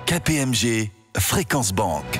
KPMG Fréquence Banque.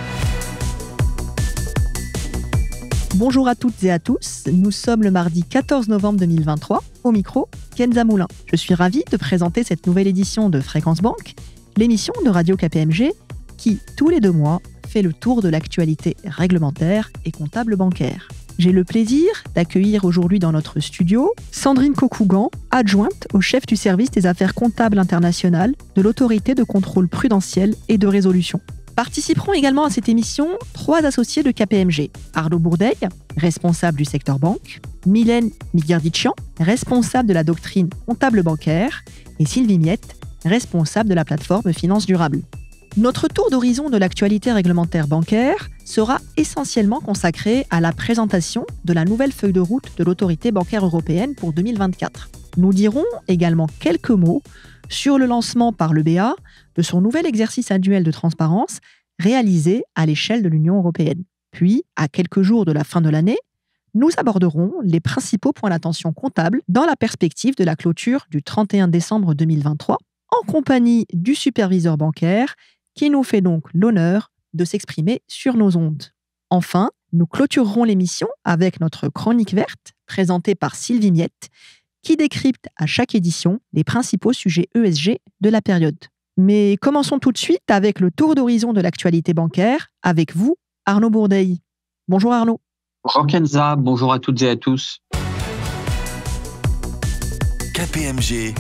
Bonjour à toutes et à tous, nous sommes le mardi 14 novembre 2023, au micro, Kenza Moulin. Je suis ravie de présenter cette nouvelle édition de Fréquence Banque, l'émission de Radio KPMG qui, tous les 2 mois, fait le tour de l'actualité réglementaire et comptable bancaire. J'ai le plaisir d'accueillir aujourd'hui dans notre studio Sandrine Cocougan, adjointe au chef du service des affaires comptables internationales de l'autorité de contrôle prudentiel et de résolution. Participeront également à cette émission 3 associés de KPMG. Arnaud Bourdeil, responsable du secteur banque, Mylène Migarditchian, responsable de la doctrine comptable bancaire, et Sylvie Miette, responsable de la plateforme Finance Durable. Notre tour d'horizon de l'actualité réglementaire bancaire sera essentiellement consacré à la présentation de la nouvelle feuille de route de l'autorité bancaire européenne pour 2024. Nous dirons également quelques mots sur le lancement par l'EBA de son nouvel exercice annuel de transparence réalisé à l'échelle de l'Union européenne. Puis, à quelques jours de la fin de l'année, nous aborderons les principaux points d'attention comptables dans la perspective de la clôture du 31 décembre 2023, en compagnie du superviseur bancaire qui nous fait donc l'honneur de s'exprimer sur nos ondes. Enfin, nous clôturerons l'émission avec notre chronique verte, présentée par Sylvie Miette, qui décrypte à chaque édition les principaux sujets ESG de la période. Mais commençons tout de suite avec le tour d'horizon de l'actualité bancaire, avec vous, Arnaud Bourdeil. Bonjour Arnaud. Bonjour Kenza, bonjour à toutes et à tous. KPMG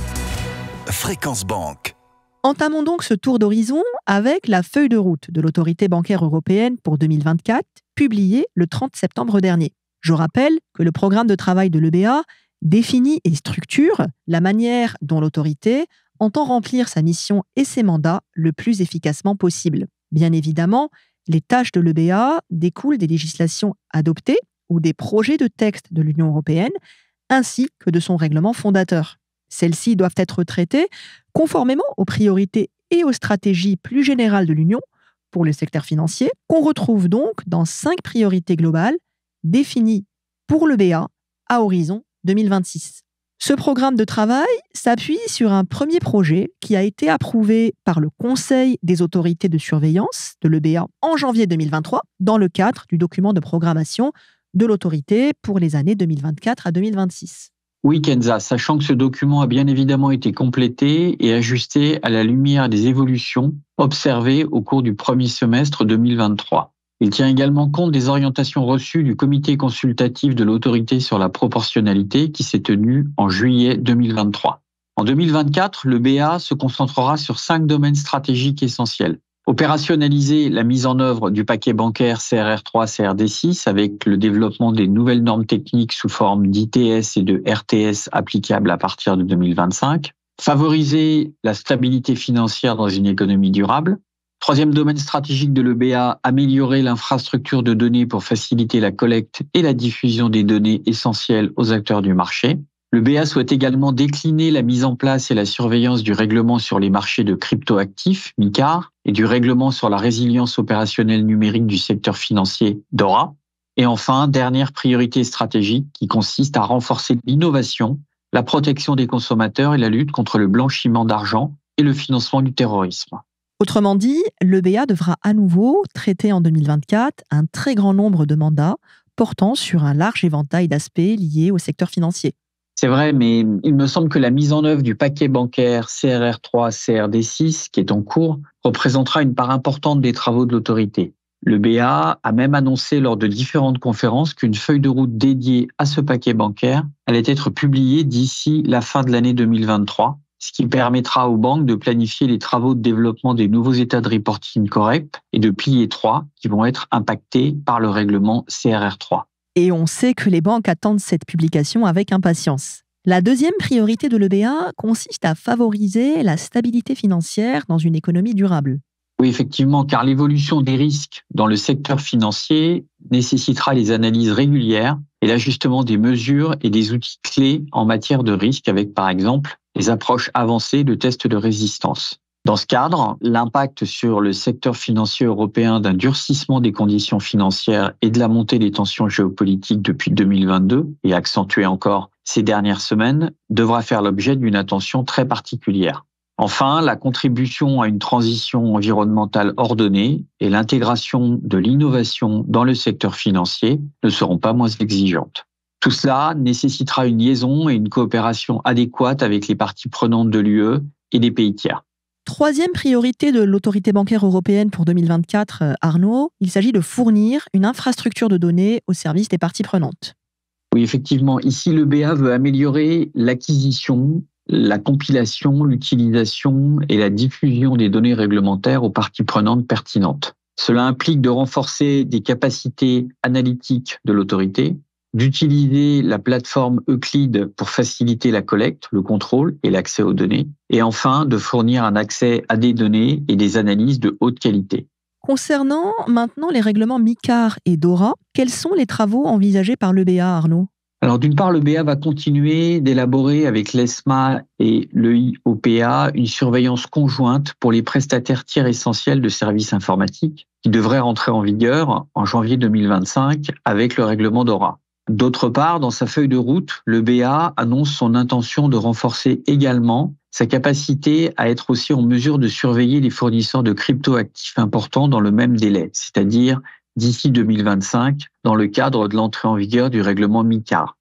Fréquence Banque. Entamons donc ce tour d'horizon avec la feuille de route de l'autorité bancaire européenne pour 2024, publiée le 30 septembre dernier. Je rappelle que le programme de travail de l'EBA définit et structure la manière dont l'autorité entend remplir sa mission et ses mandats le plus efficacement possible. Bien évidemment, les tâches de l'EBA découlent des législations adoptées ou des projets de texte de l'Union européenne, ainsi que de son règlement fondateur. Celles-ci doivent être traitées conformément aux priorités et aux stratégies plus générales de l'Union pour le secteur financier, qu'on retrouve donc dans 5 priorités globales définies pour l'EBA à horizon 2026. Ce programme de travail s'appuie sur un premier projet qui a été approuvé par le Conseil des autorités de surveillance de l'EBA en janvier 2023 dans le cadre du document de programmation de l'autorité pour les années 2024 à 2026. Oui Kenza, sachant que ce document a bien évidemment été complété et ajusté à la lumière des évolutions observées au cours du premier semestre 2023. Il tient également compte des orientations reçues du comité consultatif de l'autorité sur la proportionnalité qui s'est tenu en juillet 2023. En 2024, le BA se concentrera sur 5 domaines stratégiques essentiels. Opérationnaliser la mise en œuvre du paquet bancaire CRR3, CRD6 avec le développement des nouvelles normes techniques sous forme d'ITS et de RTS applicables à partir de 2025. Favoriser la stabilité financière dans une économie durable. 3e domaine stratégique de l'EBA, améliorer l'infrastructure de données pour faciliter la collecte et la diffusion des données essentielles aux acteurs du marché. Le BA souhaite également décliner la mise en place et la surveillance du règlement sur les marchés de cryptoactifs, MiCAR, et du règlement sur la résilience opérationnelle numérique du secteur financier, DORA. Et enfin, dernière priorité stratégique qui consiste à renforcer l'innovation, la protection des consommateurs et la lutte contre le blanchiment d'argent et le financement du terrorisme. Autrement dit, l'EBA devra à nouveau traiter en 2024 un très grand nombre de mandats portant sur un large éventail d'aspects liés au secteur financier. C'est vrai, mais il me semble que la mise en œuvre du paquet bancaire CRR3, CRD6, qui est en cours, représentera une part importante des travaux de l'autorité. Le BA a même annoncé lors de différentes conférences qu'une feuille de route dédiée à ce paquet bancaire allait être publiée d'ici la fin de l'année 2023, ce qui permettra aux banques de planifier les travaux de développement des nouveaux états de reporting corrects et de pilier 3 qui vont être impactés par le règlement CRR3. Et on sait que les banques attendent cette publication avec impatience. La 2e priorité de l'EBA consiste à favoriser la stabilité financière dans une économie durable. Oui, effectivement, car l'évolution des risques dans le secteur financier nécessitera les analyses régulières et l'ajustement des mesures et des outils clés en matière de risque avec, par exemple, les approches avancées de tests de résistance. Dans ce cadre, l'impact sur le secteur financier européen d'un durcissement des conditions financières et de la montée des tensions géopolitiques depuis 2022 et accentuée encore ces dernières semaines devra faire l'objet d'une attention très particulière. Enfin, la contribution à une transition environnementale ordonnée et l'intégration de l'innovation dans le secteur financier ne seront pas moins exigeantes. Tout cela nécessitera une liaison et une coopération adéquate avec les parties prenantes de l'UE et des pays tiers. Troisième priorité de l'autorité bancaire européenne pour 2024, Arnaud, il s'agit de fournir une infrastructure de données au service des parties prenantes. Oui, effectivement, ici l'EBA veut améliorer l'acquisition, la compilation, l'utilisation et la diffusion des données réglementaires aux parties prenantes pertinentes. Cela implique de renforcer des capacités analytiques de l'autorité, d'utiliser la plateforme Euclid pour faciliter la collecte, le contrôle et l'accès aux données, et enfin de fournir un accès à des données et des analyses de haute qualité. Concernant maintenant les règlements MiCAR et DORA, quels sont les travaux envisagés par l'EBA, Arnaud ? Alors d'une part, l'EBA va continuer d'élaborer avec l'ESMA et l'EIOPA une surveillance conjointe pour les prestataires tiers essentiels de services informatiques qui devrait rentrer en vigueur en janvier 2025 avec le règlement DORA. D'autre part, dans sa feuille de route, l'EBA annonce son intention de renforcer également sa capacité à être aussi en mesure de surveiller les fournisseurs de cryptoactifs importants dans le même délai, c'est-à-dire d'ici 2025, dans le cadre de l'entrée en vigueur du règlement MiCAR.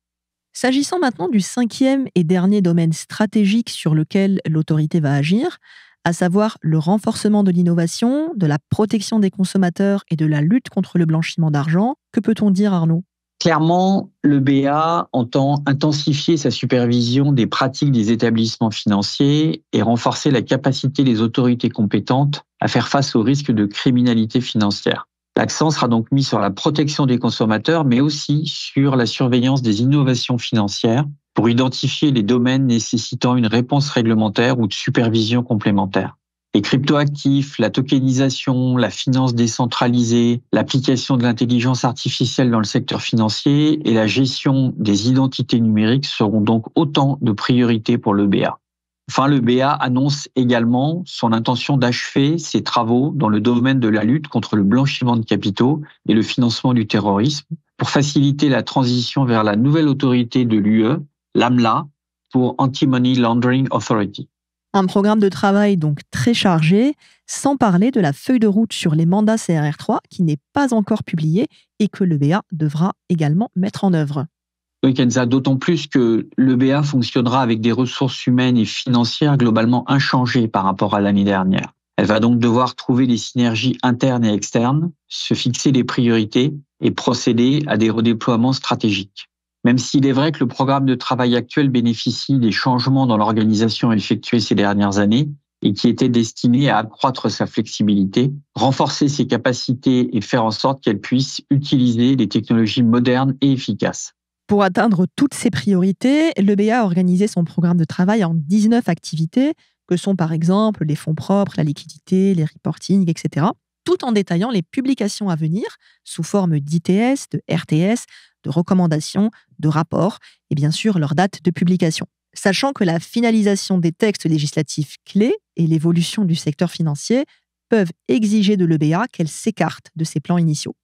S'agissant maintenant du cinquième et dernier domaine stratégique sur lequel l'autorité va agir, à savoir le renforcement de l'innovation, de la protection des consommateurs et de la lutte contre le blanchiment d'argent, que peut-on dire, Arnaud ? Clairement, l'EBA entend intensifier sa supervision des pratiques des établissements financiers et renforcer la capacité des autorités compétentes à faire face aux risques de criminalité financière. L'accent sera donc mis sur la protection des consommateurs, mais aussi sur la surveillance des innovations financières pour identifier les domaines nécessitant une réponse réglementaire ou de supervision complémentaire. Les cryptoactifs, la tokenisation, la finance décentralisée, l'application de l'intelligence artificielle dans le secteur financier et la gestion des identités numériques seront donc autant de priorités pour l'EBA. Enfin, l'EBA annonce également son intention d'achever ses travaux dans le domaine de la lutte contre le blanchiment de capitaux et le financement du terrorisme pour faciliter la transition vers la nouvelle autorité de l'UE, l'AMLA, pour Anti-Money Laundering Authority. Un programme de travail donc très chargé, sans parler de la feuille de route sur les mandats CRR3 qui n'est pas encore publiée et que l'EBA devra également mettre en œuvre. Oui, Kenza, d'autant plus que l'EBA fonctionnera avec des ressources humaines et financières globalement inchangées par rapport à l'année dernière. Elle va donc devoir trouver des synergies internes et externes, se fixer des priorités et procéder à des redéploiements stratégiques. Même s'il est vrai que le programme de travail actuel bénéficie des changements dans l'organisation effectués ces dernières années et qui étaient destinés à accroître sa flexibilité, renforcer ses capacités et faire en sorte qu'elle puisse utiliser des technologies modernes et efficaces. Pour atteindre toutes ces priorités, l'EBA a organisé son programme de travail en 19 activités, que sont par exemple les fonds propres, la liquidité, les reporting, etc., tout en détaillant les publications à venir sous forme d'ITS, de RTS, de recommandations, de rapports et bien sûr leur date de publication. Sachant que la finalisation des textes législatifs clés et l'évolution du secteur financier peuvent exiger de l'EBA qu'elle s'écarte de ses plans initiaux.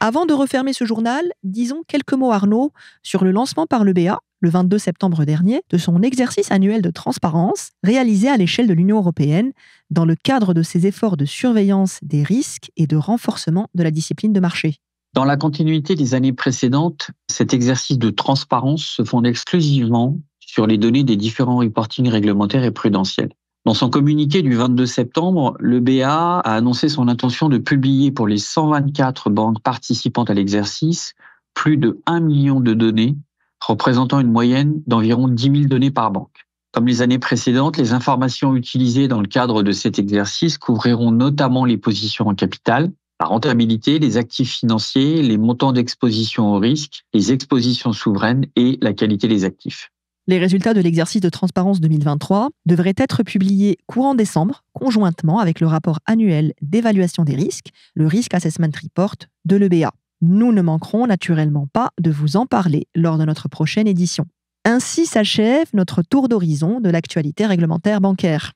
Avant de refermer ce journal, disons quelques mots, Arnaud, sur le lancement par l'EBA, le 22 septembre dernier, de son exercice annuel de transparence réalisé à l'échelle de l'Union européenne dans le cadre de ses efforts de surveillance des risques et de renforcement de la discipline de marché. Dans la continuité des années précédentes, cet exercice de transparence se fonde exclusivement sur les données des différents reportings réglementaires et prudentiels. Dans son communiqué du 22 septembre, l'EBA a annoncé son intention de publier pour les 124 banques participantes à l'exercice plus de 1 million de données, représentant une moyenne d'environ 10 000 données par banque. Comme les années précédentes, les informations utilisées dans le cadre de cet exercice couvriront notamment les positions en capital, la rentabilité, les actifs financiers, les montants d'exposition au risque, les expositions souveraines et la qualité des actifs. Les résultats de l'exercice de transparence 2023 devraient être publiés courant décembre, conjointement avec le rapport annuel d'évaluation des risques, le Risk Assessment Report de l'EBA. Nous ne manquerons naturellement pas de vous en parler lors de notre prochaine édition. Ainsi s'achève notre tour d'horizon de l'actualité réglementaire bancaire.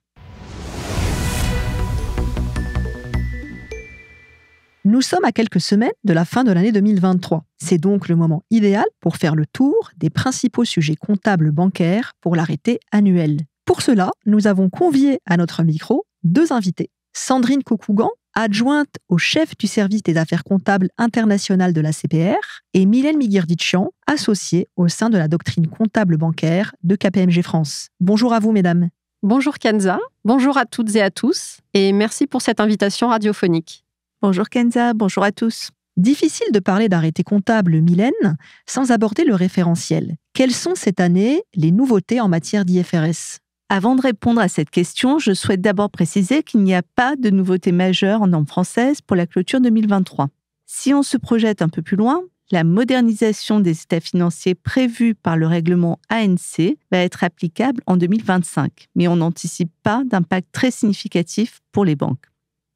Nous sommes à quelques semaines de la fin de l'année 2023. C'est donc le moment idéal pour faire le tour des principaux sujets comptables bancaires pour l'arrêté annuel. Pour cela, nous avons convié à notre micro 2 invités. Sandrine Cocougan, adjointe au chef du service des affaires comptables internationales de la CPR, et Mylène Miguerditchian, associée au sein de la doctrine comptable bancaire de KPMG France. Bonjour à vous, mesdames. Bonjour Kenza, bonjour à toutes et à tous, et merci pour cette invitation radiophonique. Bonjour Kenza, bonjour à tous. Difficile de parler d'arrêté comptable, Mylène, sans aborder le référentiel. Quelles sont cette année les nouveautés en matière d'IFRS ? Avant de répondre à cette question, je souhaite d'abord préciser qu'il n'y a pas de nouveautés majeures en norme française pour la clôture 2023. Si on se projette un peu plus loin, la modernisation des états financiers prévue par le règlement ANC va être applicable en 2025, mais on n'anticipe pas d'impact très significatif pour les banques.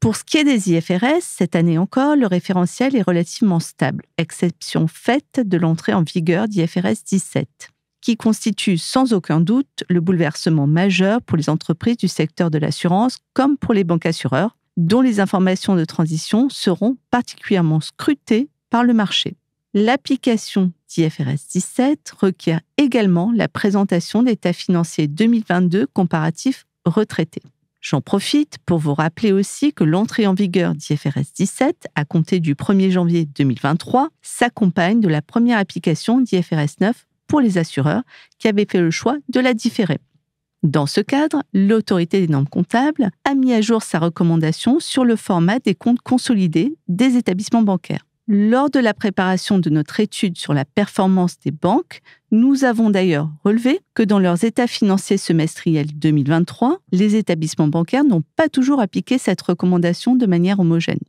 Pour ce qui est des IFRS, cette année encore, le référentiel est relativement stable, exception faite de l'entrée en vigueur d'IFRS 17, qui constitue sans aucun doute le bouleversement majeur pour les entreprises du secteur de l'assurance comme pour les banques assureurs, dont les informations de transition seront particulièrement scrutées par le marché. L'application d'IFRS 17 requiert également la présentation d'états financiers 2022 comparatifs retraités. J'en profite pour vous rappeler aussi que l'entrée en vigueur d'IFRS 17, à compter du 1er janvier 2023, s'accompagne de la première application d'IFRS 9 pour les assureurs qui avaient fait le choix de la différer. Dans ce cadre, l'autorité des normes comptables a mis à jour sa recommandation sur le format des comptes consolidés des établissements bancaires. Lors de la préparation de notre étude sur la performance des banques, nous avons d'ailleurs relevé que dans leurs états financiers semestriels 2023, les établissements bancaires n'ont pas toujours appliqué cette recommandation de manière homogène.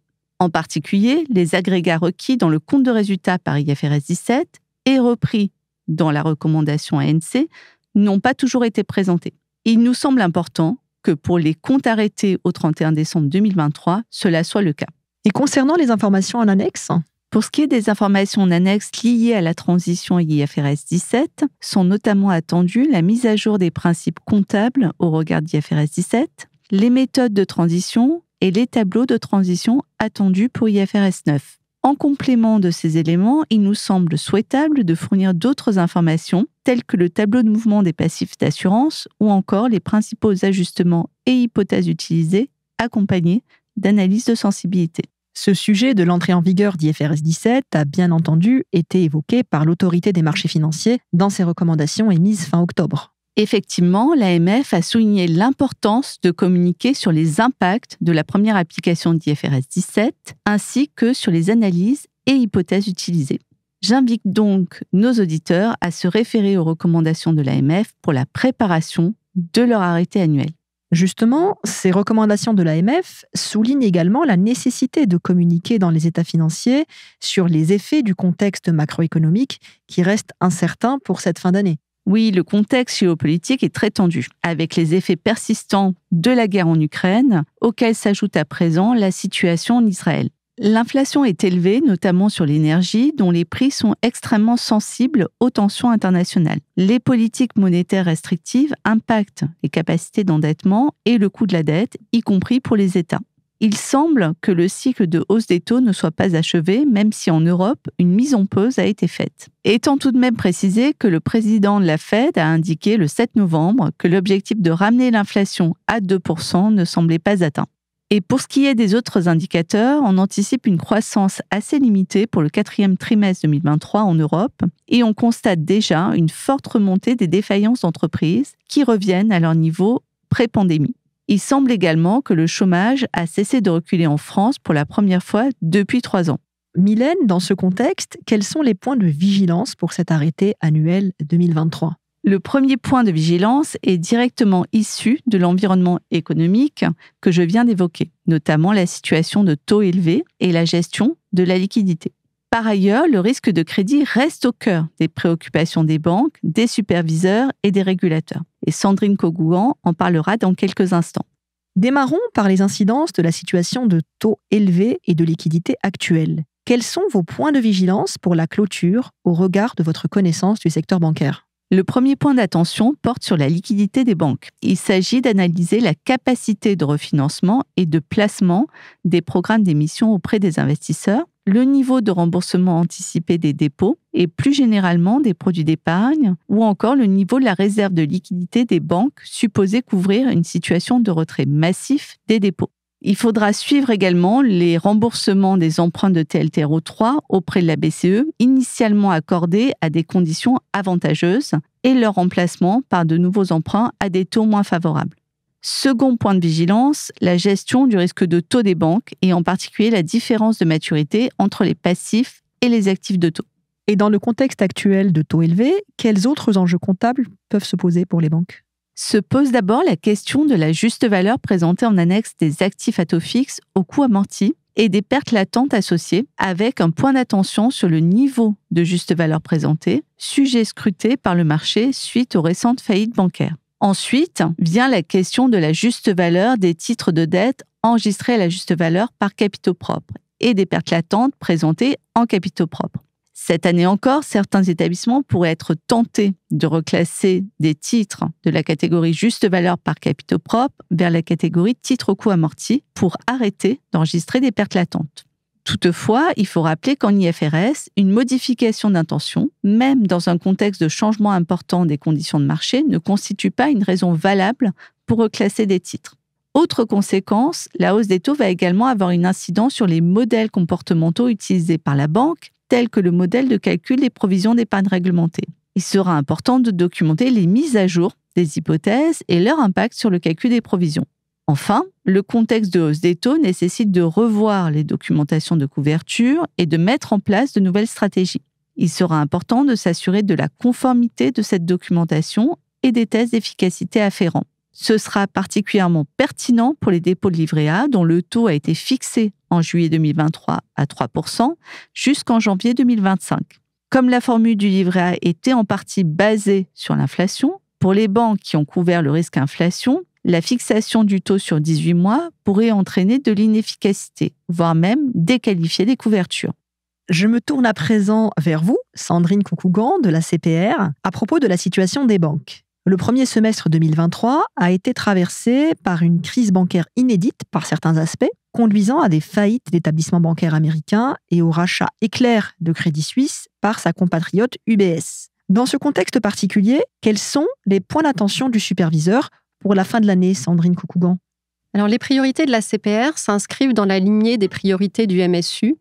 En particulier, les agrégats requis dans le compte de résultat par IFRS 17 et repris dans la recommandation ANC n'ont pas toujours été présentés. Il nous semble important que pour les comptes arrêtés au 31 décembre 2023, cela soit le cas. Et concernant les informations en annexe ? Pour ce qui est des informations en annexe liées à la transition IFRS 17, sont notamment attendues la mise à jour des principes comptables au regard d'IFRS 17, les méthodes de transition et les tableaux de transition attendus pour IFRS 9. En complément de ces éléments, il nous semble souhaitable de fournir d'autres informations telles que le tableau de mouvement des passifs d'assurance ou encore les principaux ajustements et hypothèses utilisées accompagnés d'analyses de sensibilité. Ce sujet de l'entrée en vigueur d'IFRS 17 a bien entendu été évoqué par l'autorité des marchés financiers dans ses recommandations émises fin octobre. Effectivement, l'AMF a souligné l'importance de communiquer sur les impacts de la première application d'IFRS 17 ainsi que sur les analyses et hypothèses utilisées. J'invite donc nos auditeurs à se référer aux recommandations de l'AMF pour la préparation de leur arrêté annuel. Justement, ces recommandations de l'AMF soulignent également la nécessité de communiquer dans les états financiers sur les effets du contexte macroéconomique qui reste incertain pour cette fin d'année. Oui, le contexte géopolitique est très tendu, avec les effets persistants de la guerre en Ukraine, auxquels s'ajoute à présent la situation en Israël. L'inflation est élevée, notamment sur l'énergie, dont les prix sont extrêmement sensibles aux tensions internationales. Les politiques monétaires restrictives impactent les capacités d'endettement et le coût de la dette, y compris pour les États. Il semble que le cycle de hausse des taux ne soit pas achevé, même si en Europe, une mise en pause a été faite. Étant tout de même précisé que le président de la Fed a indiqué le 7 novembre que l'objectif de ramener l'inflation à 2% ne semblait pas atteint. Et pour ce qui est des autres indicateurs, on anticipe une croissance assez limitée pour le 4e trimestre 2023 en Europe et on constate déjà une forte remontée des défaillances d'entreprises qui reviennent à leur niveau pré-pandémie. Il semble également que le chômage a cessé de reculer en France pour la première fois depuis 3 ans. Mylène, dans ce contexte, quels sont les points de vigilance pour cet arrêté annuel 2023 ? Le premier point de vigilance est directement issu de l'environnement économique que je viens d'évoquer, notamment la situation de taux élevés et la gestion de la liquidité. Par ailleurs, le risque de crédit reste au cœur des préoccupations des banques, des superviseurs et des régulateurs. Et Sandrine Cocougan en parlera dans quelques instants. Démarrons par les incidences de la situation de taux élevés et de liquidité actuelle. Quels sont vos points de vigilance pour la clôture au regard de votre connaissance du secteur bancaire ? Le premier point d'attention porte sur la liquidité des banques. Il s'agit d'analyser la capacité de refinancement et de placement des programmes d'émission auprès des investisseurs, le niveau de remboursement anticipé des dépôts et plus généralement des produits d'épargne ou encore le niveau de la réserve de liquidité des banques supposée couvrir une situation de retrait massif des dépôts. Il faudra suivre également les remboursements des emprunts de TLTRO 3 auprès de la BCE, initialement accordés à des conditions avantageuses, et leur remplacement par de nouveaux emprunts à des taux moins favorables. Second point de vigilance, la gestion du risque de taux des banques et en particulier la différence de maturité entre les passifs et les actifs de taux. Et dans le contexte actuel de taux élevés, quels autres enjeux comptables peuvent se poser pour les banques ? Se pose d'abord la question de la juste valeur présentée en annexe des actifs à taux fixe au coût amorti et des pertes latentes associées, avec un point d'attention sur le niveau de juste valeur présenté, sujet scruté par le marché suite aux récentes faillites bancaires. Ensuite vient la question de la juste valeur des titres de dette enregistrés à la juste valeur par capitaux propres et des pertes latentes présentées en capitaux propres. Cette année encore, certains établissements pourraient être tentés de reclasser des titres de la catégorie juste valeur par capitaux propres vers la catégorie titres au coût amorti pour arrêter d'enregistrer des pertes latentes. Toutefois, il faut rappeler qu'en IFRS, une modification d'intention, même dans un contexte de changement important des conditions de marché, ne constitue pas une raison valable pour reclasser des titres. Autre conséquence, la hausse des taux va également avoir une incidence sur les modèles comportementaux utilisés par la banque, tels que le modèle de calcul des provisions d'épargne réglementée. Il sera important de documenter les mises à jour des hypothèses et leur impact sur le calcul des provisions. Enfin, le contexte de hausse des taux nécessite de revoir les documentations de couverture et de mettre en place de nouvelles stratégies. Il sera important de s'assurer de la conformité de cette documentation et des tests d'efficacité afférents. Ce sera particulièrement pertinent pour les dépôts de livret A dont le taux a été fixé en juillet 2023 à 3% jusqu'en janvier 2025. Comme la formule du livret A était en partie basée sur l'inflation, pour les banques qui ont couvert le risque inflation, la fixation du taux sur 18 mois pourrait entraîner de l'inefficacité, voire même déqualifier les couvertures. Je me tourne à présent vers vous, Sandrine Koukougan de la CPR, à propos de la situation des banques. Le premier semestre 2023 a été traversé par une crise bancaire inédite par certains aspects, conduisant à des faillites d'établissements bancaires américains et au rachat éclair de Crédit Suisse par sa compatriote UBS. Dans ce contexte particulier, quels sont les points d'attention du superviseur pour la fin de l'année, Sandrine Koukougan ? Alors, les priorités de la CPR s'inscrivent dans la lignée des priorités du MSU,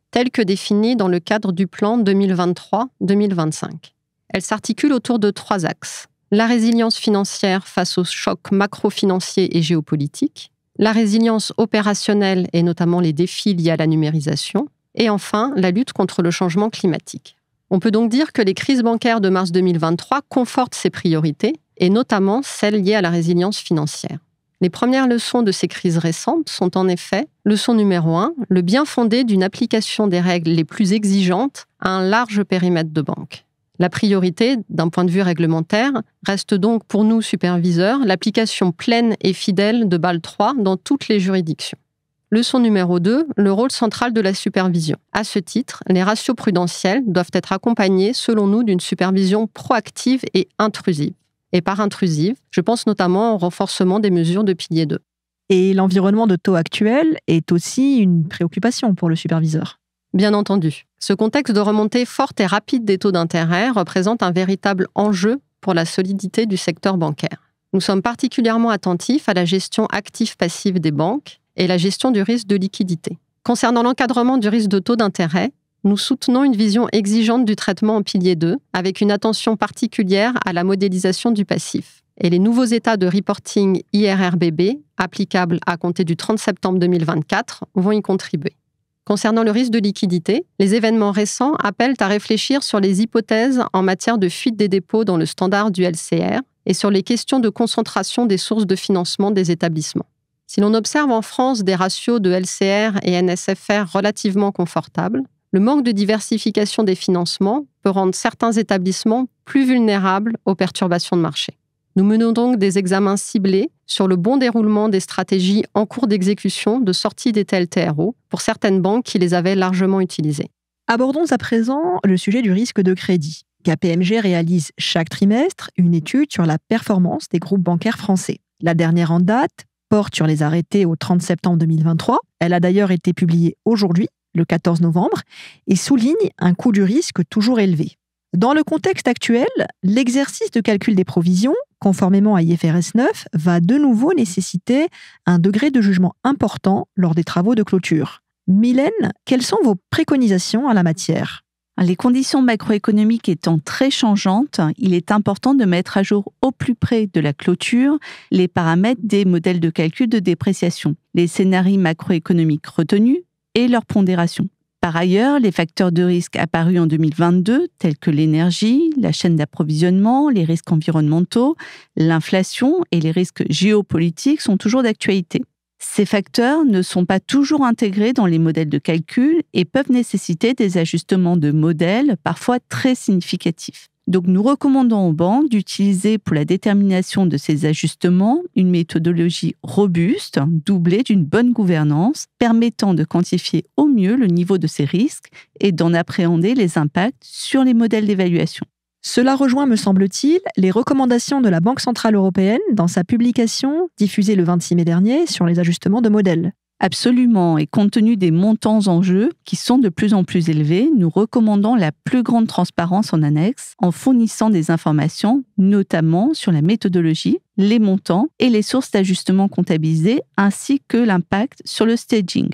telles que définies dans le cadre du plan 2023-2025. Elles s'articulent autour de 3 axes. La résilience financière face aux chocs macro-financiers et géopolitiques, la résilience opérationnelle et notamment les défis liés à la numérisation, et enfin la lutte contre le changement climatique. On peut donc dire que les crises bancaires de mars 2023 confortent ces priorités, et notamment celles liées à la résilience financière. Les premières leçons de ces crises récentes sont en effet, leçon numéro 1, le bien fondé d'une application des règles les plus exigeantes à un large périmètre de banques. La priorité, d'un point de vue réglementaire, reste donc pour nous, superviseurs, l'application pleine et fidèle de Bâle III dans toutes les juridictions. Leçon numéro 2, le rôle central de la supervision. À ce titre, les ratios prudentiels doivent être accompagnés, selon nous, d'une supervision proactive et intrusive. Et par intrusive, je pense notamment au renforcement des mesures de pilier 2. Et l'environnement de taux actuel est aussi une préoccupation pour le superviseur. Bien entendu. Ce contexte de remontée forte et rapide des taux d'intérêt représente un véritable enjeu pour la solidité du secteur bancaire. Nous sommes particulièrement attentifs à la gestion active-passive des banques et la gestion du risque de liquidité. Concernant l'encadrement du risque de taux d'intérêt, nous soutenons une vision exigeante du traitement en pilier 2, avec une attention particulière à la modélisation du passif. Et les nouveaux états de reporting IRRBB, applicables à compter du 30 septembre 2024, vont y contribuer. Concernant le risque de liquidité, les événements récents appellent à réfléchir sur les hypothèses en matière de fuite des dépôts dans le standard du LCR et sur les questions de concentration des sources de financement des établissements. Si l'on observe en France des ratios de LCR et NSFR relativement confortables, le manque de diversification des financements peut rendre certains établissements plus vulnérables aux perturbations de marché. Nous menons donc des examens ciblés sur le bon déroulement des stratégies en cours d'exécution de sortie des TLTRO pour certaines banques qui les avaient largement utilisées. Abordons à présent le sujet du risque de crédit. KPMG réalise chaque trimestre une étude sur la performance des groupes bancaires français. La dernière en date porte sur les arrêtés au 30 septembre 2023. Elle a d'ailleurs été publiée aujourd'hui, le 14 novembre, et souligne un coût du risque toujours élevé. Dans le contexte actuel, l'exercice de calcul des provisions, conformément à IFRS 9, va de nouveau nécessiter un degré de jugement important lors des travaux de clôture. Mylène, quelles sont vos préconisations en la matière ? Les conditions macroéconomiques étant très changeantes, il est important de mettre à jour au plus près de la clôture les paramètres des modèles de calcul de dépréciation, les scénarios macroéconomiques retenus et leurs pondérations. Par ailleurs, les facteurs de risque apparus en 2022, tels que l'énergie, la chaîne d'approvisionnement, les risques environnementaux, l'inflation et les risques géopolitiques sont toujours d'actualité. Ces facteurs ne sont pas toujours intégrés dans les modèles de calcul et peuvent nécessiter des ajustements de modèles parfois très significatifs. Donc nous recommandons aux banques d'utiliser pour la détermination de ces ajustements une méthodologie robuste, doublée d'une bonne gouvernance, permettant de quantifier au mieux le niveau de ces risques et d'en appréhender les impacts sur les modèles d'évaluation. Cela rejoint, me semble-t-il, les recommandations de la Banque centrale européenne dans sa publication diffusée le 26 mai dernier sur les ajustements de modèles. Absolument, et compte tenu des montants en jeu qui sont de plus en plus élevés, nous recommandons la plus grande transparence en annexe en fournissant des informations, notamment sur la méthodologie, les montants et les sources d'ajustement comptabilisées, ainsi que l'impact sur le staging.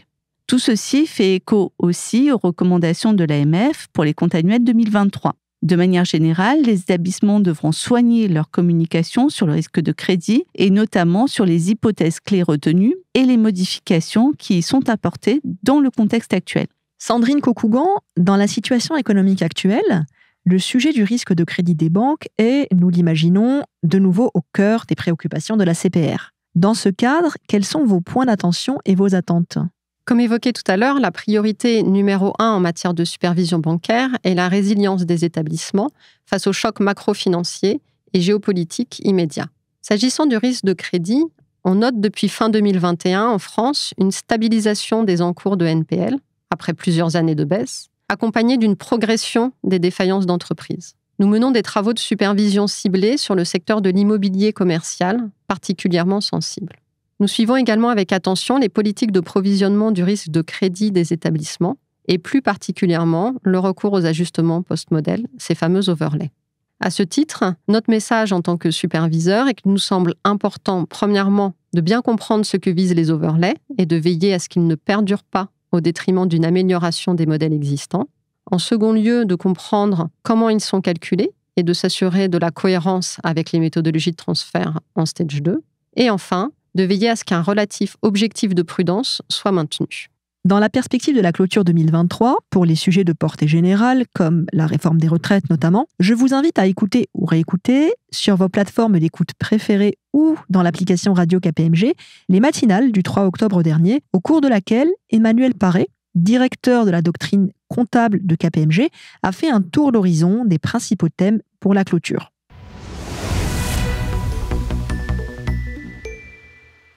Tout ceci fait écho aussi aux recommandations de l'AMF pour les comptes annuels 2023. De manière générale, les établissements devront soigner leur communication sur le risque de crédit et notamment sur les hypothèses clés retenues et les modifications qui y sont apportées dans le contexte actuel. Sandrine Cocougan, dans la situation économique actuelle, le sujet du risque de crédit des banques est, nous l'imaginons, de nouveau au cœur des préoccupations de la CPR. Dans ce cadre, quels sont vos points d'attention et vos attentes ? Comme évoqué tout à l'heure, la priorité numéro 1 en matière de supervision bancaire est la résilience des établissements face aux chocs macro-financiers et géopolitiques immédiats. S'agissant du risque de crédit, on note depuis fin 2021 en France une stabilisation des encours de NPL, après plusieurs années de baisse, accompagnée d'une progression des défaillances d'entreprises. Nous menons des travaux de supervision ciblés sur le secteur de l'immobilier commercial, particulièrement sensible. Nous suivons également avec attention les politiques de provisionnement du risque de crédit des établissements et plus particulièrement le recours aux ajustements post-modèles, ces fameux overlays. À ce titre, notre message en tant que superviseur est qu'il nous semble important, premièrement, de bien comprendre ce que visent les overlays et de veiller à ce qu'ils ne perdurent pas au détriment d'une amélioration des modèles existants. En second lieu, de comprendre comment ils sont calculés et de s'assurer de la cohérence avec les méthodologies de transfert en stage 2. Et enfin, de veiller à ce qu'un relatif objectif de prudence soit maintenu. Dans la perspective de la clôture 2023, pour les sujets de portée générale, comme la réforme des retraites notamment, je vous invite à écouter ou réécouter, sur vos plateformes d'écoute préférées ou dans l'application Radio KPMG, les matinales du 3 octobre dernier, au cours de laquelle Emmanuel Paré, directeur de la doctrine comptable de KPMG, a fait un tour d'horizon des principaux thèmes pour la clôture.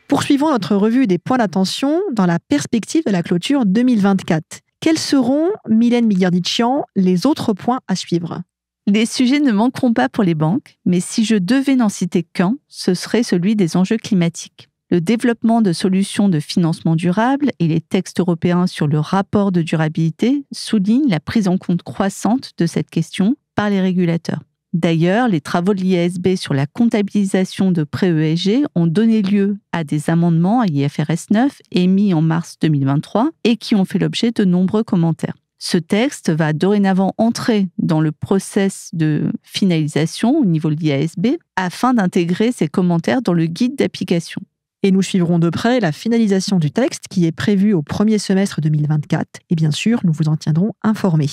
Poursuivons notre revue des points d'attention dans la perspective de la clôture 2024. Quels seront, Mylène Migliardician, les autres points à suivre ? Les sujets ne manqueront pas pour les banques, mais si je devais n'en citer qu'un, ce serait celui des enjeux climatiques. Le développement de solutions de financement durable et les textes européens sur le rapport de durabilité soulignent la prise en compte croissante de cette question par les régulateurs. D'ailleurs, les travaux de l'IASB sur la comptabilisation de prêts ESG ont donné lieu à des amendements à IFRS 9 émis en mars 2023 et qui ont fait l'objet de nombreux commentaires. Ce texte va dorénavant entrer dans le process de finalisation au niveau de l'IASB afin d'intégrer ces commentaires dans le guide d'application. Et nous suivrons de près la finalisation du texte qui est prévue au premier semestre 2024 et bien sûr, nous vous en tiendrons informés.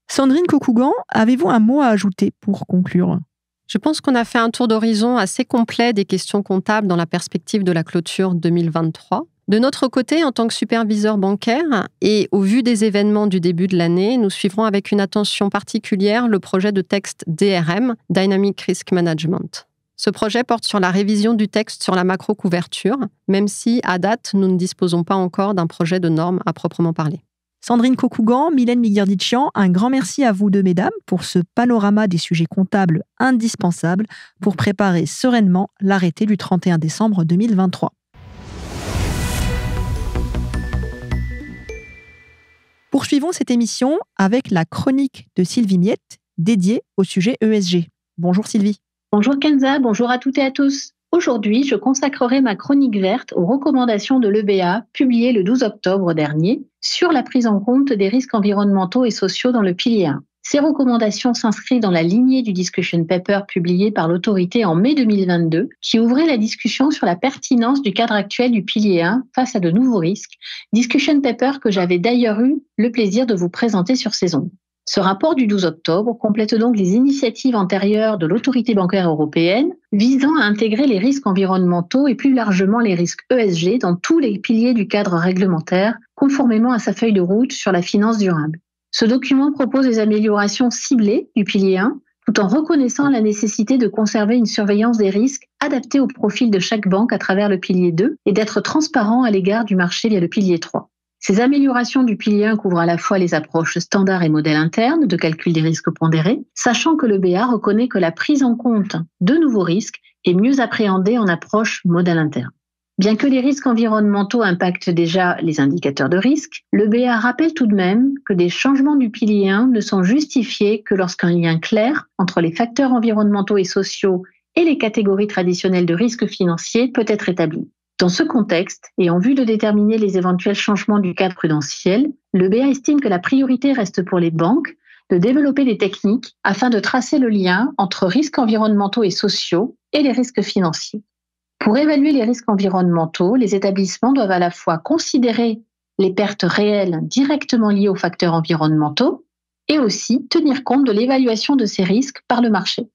Sandrine Cocougan, avez-vous un mot à ajouter pour conclure ? Je pense qu'on a fait un tour d'horizon assez complet des questions comptables dans la perspective de la clôture 2023. De notre côté, en tant que superviseur bancaire et au vu des événements du début de l'année, nous suivrons avec une attention particulière le projet de texte DRM, Dynamic Risk Management. Ce projet porte sur la révision du texte sur la macro-couverture, même si, à date, nous ne disposons pas encore d'un projet de norme à proprement parler. Sandrine Kokougan, Mylène Miguerditchian, un grand merci à vous deux, mesdames, pour ce panorama des sujets comptables indispensables pour préparer sereinement l'arrêté du 31 décembre 2023. Poursuivons cette émission avec la chronique de Sylvie Miette, dédiée au sujet ESG. Bonjour Sylvie. Bonjour Kenza, bonjour à toutes et à tous. Aujourd'hui, je consacrerai ma chronique verte aux recommandations de l'EBA publiées le 12 octobre dernier sur la prise en compte des risques environnementaux et sociaux dans le pilier 1. Ces recommandations s'inscrivent dans la lignée du discussion paper publié par l'autorité en mai 2022 qui ouvrait la discussion sur la pertinence du cadre actuel du pilier 1 face à de nouveaux risques, discussion paper que j'avais d'ailleurs eu le plaisir de vous présenter sur ces ondes. Ce rapport du 12 octobre complète donc les initiatives antérieures de l'autorité bancaire européenne visant à intégrer les risques environnementaux et plus largement les risques ESG dans tous les piliers du cadre réglementaire, conformément à sa feuille de route sur la finance durable. Ce document propose des améliorations ciblées du pilier 1, tout en reconnaissant la nécessité de conserver une surveillance des risques adaptée au profil de chaque banque à travers le pilier 2 et d'être transparent à l'égard du marché via le pilier 3. Ces améliorations du pilier 1 couvrent à la fois les approches standards et modèles internes de calcul des risques pondérés, sachant que l'EBA reconnaît que la prise en compte de nouveaux risques est mieux appréhendée en approche modèle interne. Bien que les risques environnementaux impactent déjà les indicateurs de risque, l'EBA rappelle tout de même que des changements du pilier 1 ne sont justifiés que lorsqu'un lien clair entre les facteurs environnementaux et sociaux et les catégories traditionnelles de risques financiers peut être établi. Dans ce contexte, et en vue de déterminer les éventuels changements du cadre prudentiel, l'EBA estime que la priorité reste pour les banques de développer des techniques afin de tracer le lien entre risques environnementaux et sociaux et les risques financiers. Pour évaluer les risques environnementaux, les établissements doivent à la fois considérer les pertes réelles directement liées aux facteurs environnementaux et aussi tenir compte de l'évaluation de ces risques par le marché.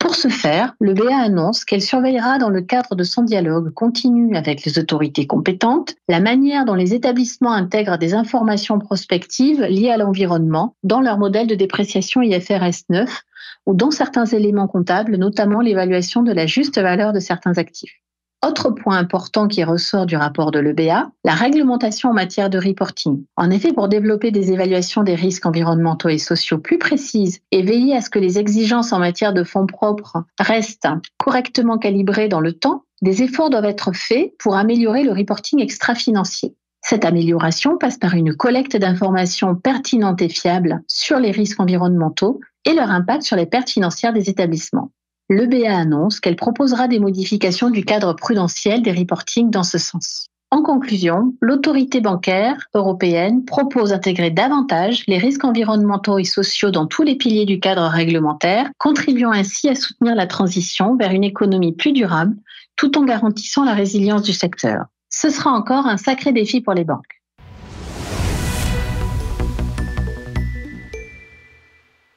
Pour ce faire, l'EBA annonce qu'elle surveillera dans le cadre de son dialogue continu avec les autorités compétentes la manière dont les établissements intègrent des informations prospectives liées à l'environnement dans leur modèle de dépréciation IFRS 9 ou dans certains éléments comptables, notamment l'évaluation de la juste valeur de certains actifs. Autre point important qui ressort du rapport de l'EBA, la réglementation en matière de reporting. En effet, pour développer des évaluations des risques environnementaux et sociaux plus précises et veiller à ce que les exigences en matière de fonds propres restent correctement calibrées dans le temps, des efforts doivent être faits pour améliorer le reporting extra-financier. Cette amélioration passe par une collecte d'informations pertinentes et fiables sur les risques environnementaux et leur impact sur les pertes financières des établissements. L'EBA annonce qu'elle proposera des modifications du cadre prudentiel des reportings dans ce sens. En conclusion, l'autorité bancaire européenne propose d'intégrer davantage les risques environnementaux et sociaux dans tous les piliers du cadre réglementaire, contribuant ainsi à soutenir la transition vers une économie plus durable, tout en garantissant la résilience du secteur. Ce sera encore un sacré défi pour les banques.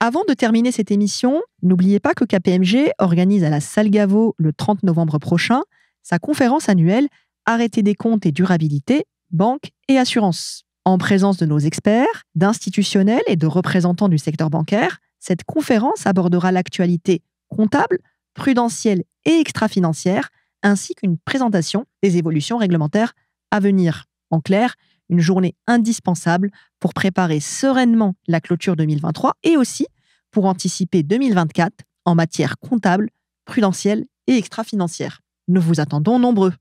Avant de terminer cette émission, n'oubliez pas que KPMG organise à la Salle Gaveau le 30 novembre prochain sa conférence annuelle Arrêté des comptes et durabilité, banque et assurance. En présence de nos experts, d'institutionnels et de représentants du secteur bancaire, cette conférence abordera l'actualité comptable, prudentielle et extra-financière, ainsi qu'une présentation des évolutions réglementaires à venir. En clair, une journée indispensable pour préparer sereinement la clôture 2023 et aussi pour anticiper 2024 en matière comptable, prudentielle et extra-financière. Nous vous attendons nombreux.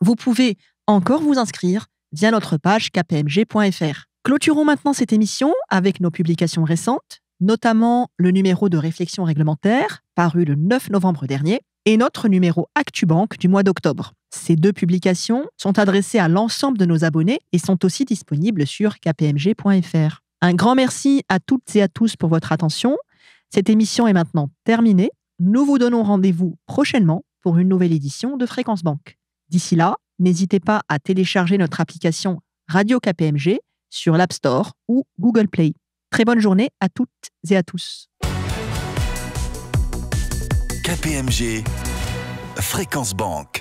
Vous pouvez encore vous inscrire via notre page kpmg.fr. Clôturons maintenant cette émission avec nos publications récentes, notamment le numéro de réflexion réglementaire paru le 9 novembre dernier et notre numéro ActuBank du mois d'octobre. Ces deux publications sont adressées à l'ensemble de nos abonnés et sont aussi disponibles sur kpmg.fr. Un grand merci à toutes et à tous pour votre attention. Cette émission est maintenant terminée. Nous vous donnons rendez-vous prochainement pour une nouvelle édition de Fréquence Banque. D'ici là, n'hésitez pas à télécharger notre application Radio KPMG sur l'App Store ou Google Play. Très bonne journée à toutes et à tous. KPMG, Fréquence Banque.